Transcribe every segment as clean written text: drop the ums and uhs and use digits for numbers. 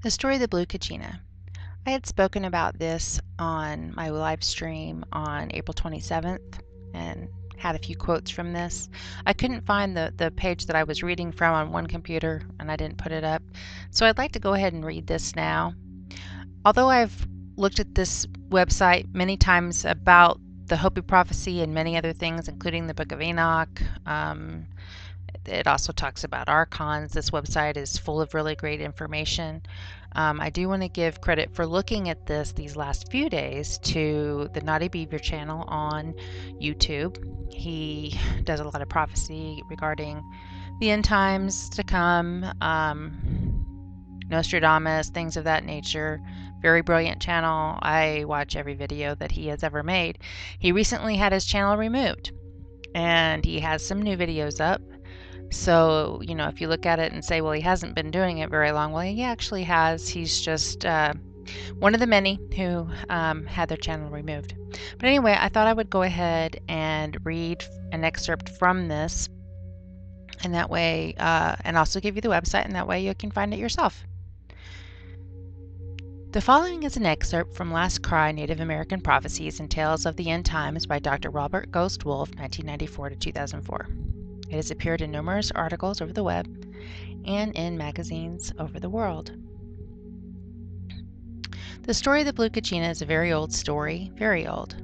The story of the blue kachina. I had spoken about this on my live stream on April 27th and had a few quotes from this. I couldn't find the page that I was reading from on one computer and I didn't put it up. So I'd like to go ahead and read this now. Although I've looked at this website many times about the Hopi Prophecy and many other things, including the Book of Enoch, it also talks about archons. This website is full of really great information. I do want to give credit for looking at these last few days to the Naughty Beaver channel on YouTube. He does a lot of prophecy regarding the end times to come, Nostradamus, things of that nature. Very brilliant channel. I watch every video that he has ever made. He recently had his channel removed and he has some new videos up. So, if you look at it and say, well, he hasn't been doing it very long, well, he actually has. He's just one of the many who had their channel removed. But anyway, I thought I would go ahead and read an excerpt from this, and that way, and also give you the website, and that way you can find it yourself. The following is an excerpt from Last Cry Native American Prophecies and Tales of the End Times by Dr. Robert Ghost Wolf, 1994 to 2004. It has appeared in numerous articles over the web and in magazines over the world. The story of the blue kachina is a very old story, very old.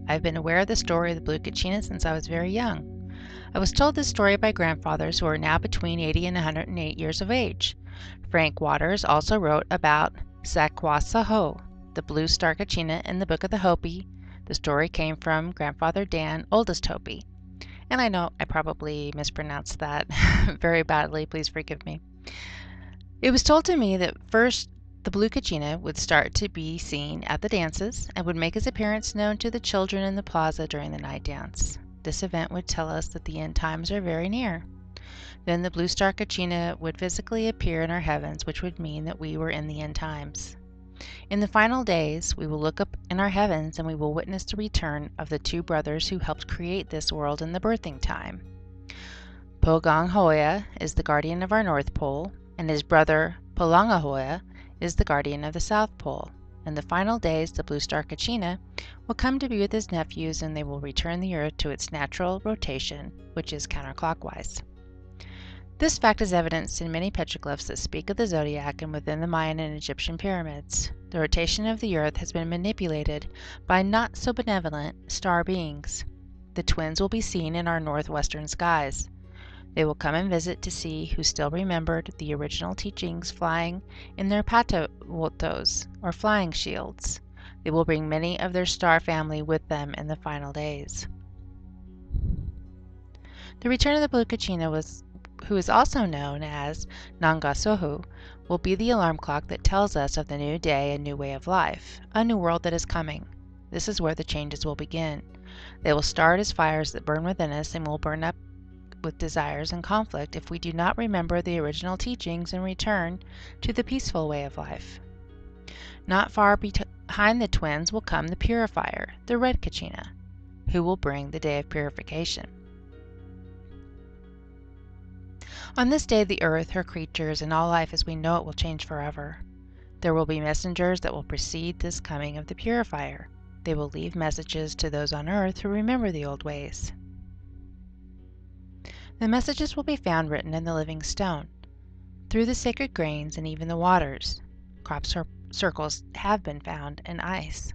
I've been aware of the story of the blue kachina since I was very young. I was told this story by grandfathers who are now between 80 and 108 years of age. Frank Waters also wrote about Sakwasaho, the blue star kachina, in the Book of the Hopi. The story came from Grandfather Dan, oldest Hopi. And I know I probably mispronounced that very badly. Please forgive me. It was told to me that first the blue kachina would start to be seen at the dances and would make his appearance known to the children in the plaza during the night dance. This event would tell us that the end times are very near. Then the blue star kachina would physically appear in our heavens, which would mean that we were in the end times. In the final days, we will look up in our heavens and we will witness the return of the two brothers who helped create this world in the birthing time. Poganghoya is the guardian of our North Pole, and his brother Polangahoya is the guardian of the South Pole. In the final days, the blue star kachina will come to be with his nephews and they will return the Earth to its natural rotation, which is counterclockwise. This fact is evidenced in many petroglyphs that speak of the zodiac and within the Mayan and Egyptian pyramids. The rotation of the Earth has been manipulated by not so benevolent star beings. The twins will be seen in our northwestern skies. They will come and visit to see who still remembered the original teachings flying in their patawotos, or flying shields. They will bring many of their star family with them in the final days. The return of the blue kachina who is also known as Nangasohu, will be the alarm clock that tells us of the new day and new way of life, a new world that is coming. This is where the changes will begin. They will start as fires that burn within us and will burn up with desires and conflict if we do not remember the original teachings and return to the peaceful way of life. Not far behind the twins will come the purifier, the red kachina, who will bring the day of purification. On this day, the earth, her creatures, and all life as we know it will change forever. There will be messengers that will precede this coming of the purifier. They will leave messages to those on earth who remember the old ways. The messages will be found written in the living stone, through the sacred grains and even the waters. Crop circles have been found in ice.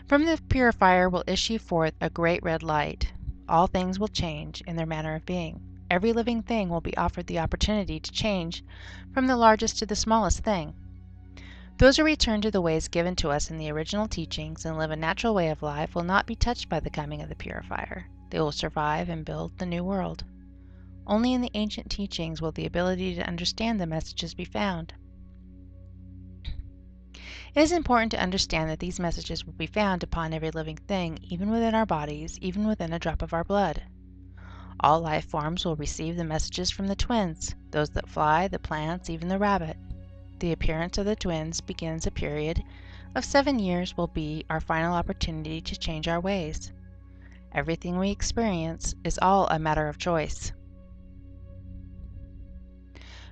From the purifier will issue forth a great red light. All things will change in their manner of being. Every living thing will be offered the opportunity to change from the largest to the smallest thing. Those who return to the ways given to us in the original teachings and live a natural way of life will not be touched by the coming of the purifier. They will survive and build the new world. Only in the ancient teachings will the ability to understand the messages be found. It is important to understand that these messages will be found upon every living thing, even within our bodies, even within a drop of our blood. All life forms will receive the messages from the twins, those that fly, the plants, even the rabbit. The appearance of the twins begins a period of 7 years will be our final opportunity to change our ways. Everything we experience is all a matter of choice.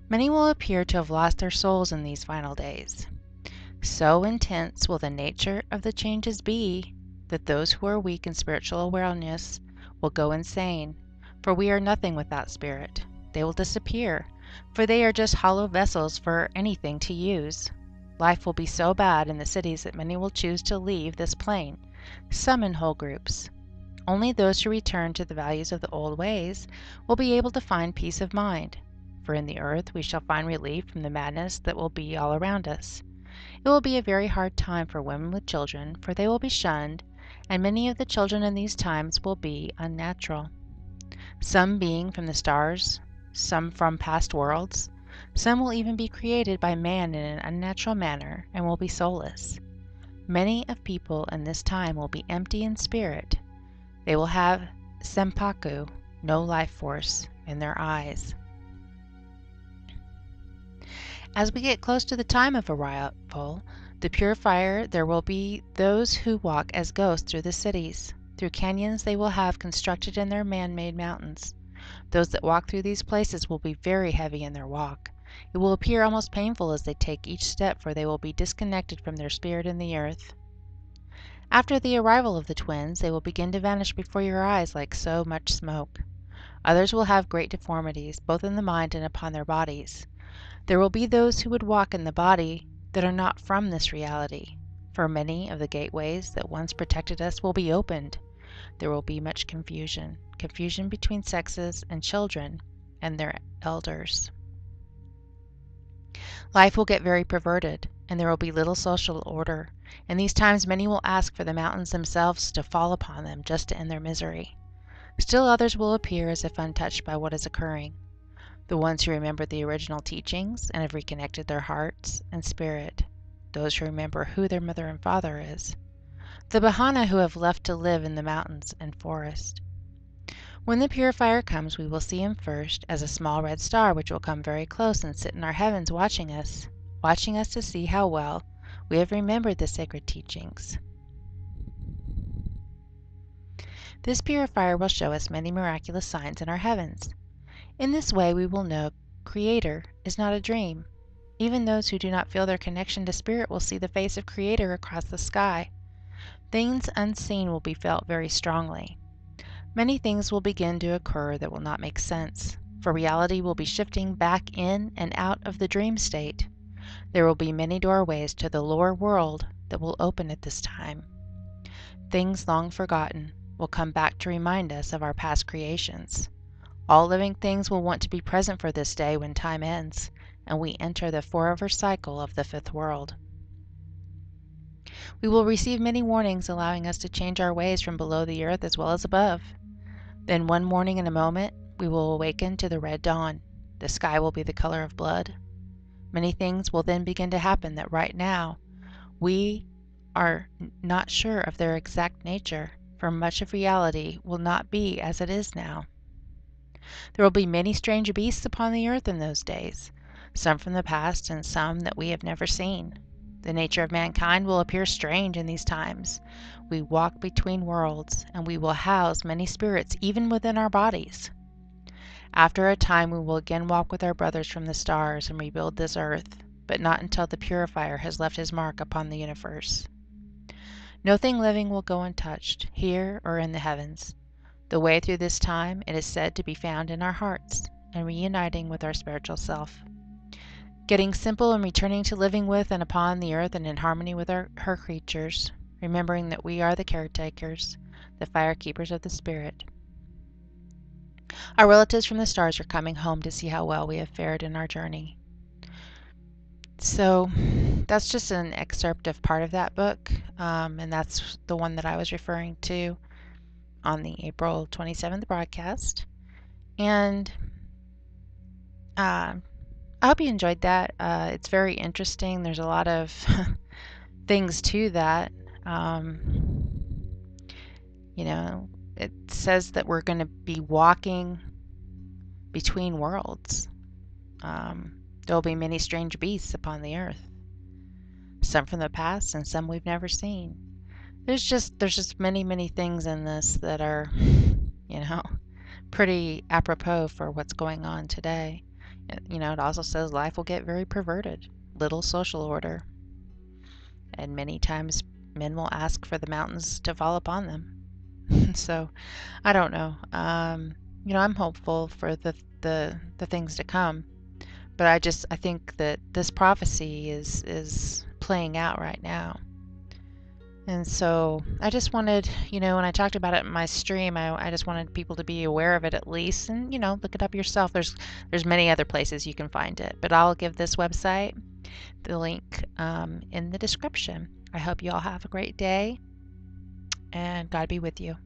Many will appear to have lost their souls in these final days. So intense will the nature of the changes be that those who are weak in spiritual awareness will go insane, for we are nothing without spirit. They will disappear, for they are just hollow vessels for anything to use. Life will be so bad in the cities that many will choose to leave this plane, some in whole groups. Only those who return to the values of the old ways will be able to find peace of mind, for in the earth we shall find relief from the madness that will be all around us. It will be a very hard time for women with children, for they will be shunned, and many of the children in these times will be unnatural, some being from the stars, some from past worlds. Some will even be created by man in an unnatural manner and will be soulless. Many of people in this time will be empty in spirit. They will have sempaku, no life force, in their eyes. As we get close to the time of arrival, the purifier, there will be those who walk as ghosts through the cities. Through canyons they will have constructed in their man-made mountains. Those that walk through these places will be very heavy in their walk. It will appear almost painful as they take each step, for they will be disconnected from their spirit in the earth. After the arrival of the twins, they will begin to vanish before your eyes like so much smoke. Others will have great deformities, both in the mind and upon their bodies. There will be those who would walk in the body that are not from this reality, for many of the gateways that once protected us will be opened. There will be much confusion between sexes and children and their elders. Life will get very perverted, and there will be little social order. In these times many will ask for the mountains themselves to fall upon them just to end their misery. Still others will appear as if untouched by what is occurring. The ones who remember the original teachings and have reconnected their hearts and spirit. Those who remember who their mother and father is. The Bahana who have left to live in the mountains and forest. When the purifier comes, we will see him first as a small red star which will come very close and sit in our heavens watching us to see how well we have remembered the sacred teachings. This purifier will show us many miraculous signs in our heavens. In this way we will know Creator is not a dream. Even those who do not feel their connection to Spirit will see the face of Creator across the sky. Things unseen will be felt very strongly. Many things will begin to occur that will not make sense, for reality will be shifting back in and out of the dream state. There will be many doorways to the lower world that will open at this time. Things long forgotten will come back to remind us of our past creations. All living things will want to be present for this day when time ends, and we enter the forever cycle of the fifth world. We will receive many warnings allowing us to change our ways from below the earth as well as above. Then one morning in a moment, we will awaken to the red dawn. The sky will be the color of blood. Many things will then begin to happen that right now we are not sure of their exact nature, for much of reality will not be as it is now. There will be many strange beasts upon the earth in those days, some from the past and some that we have never seen. The nature of mankind will appear strange in these times. We walk between worlds, and we will house many spirits even within our bodies. After a time we will again walk with our brothers from the stars and rebuild this earth, but not until the purifier has left his mark upon the universe. Nothing living will go untouched, here or in the heavens. The way through this time, it is said to be found in our hearts and reuniting with our spiritual self. Getting simple and returning to living with and upon the earth and in harmony with her creatures, remembering that we are the caretakers, the fire keepers of the spirit. Our relatives from the stars are coming home to see how well we have fared in our journey. So that's just an excerpt of part of that book, and that's the one that I was referring to on the April 27th broadcast. And I hope you enjoyed that. It's very interesting. There's a lot of things to that. It says that we're going to be walking between worlds. There will be many strange beasts upon the earth, some from the past and some we've never seen. There's just many things in this that are, pretty apropos for what's going on today. It also says life will get very perverted, little social order, and many times men will ask for the mountains to fall upon them. So I don't know. I'm hopeful for the things to come, but I think that this prophecy is playing out right now. And so I just wanted, when I talked about it in my stream, I just wanted people to be aware of it at least, and look it up yourself. There's many other places you can find it, but I'll give this website the link in the description. I hope you all have a great day, and God be with you.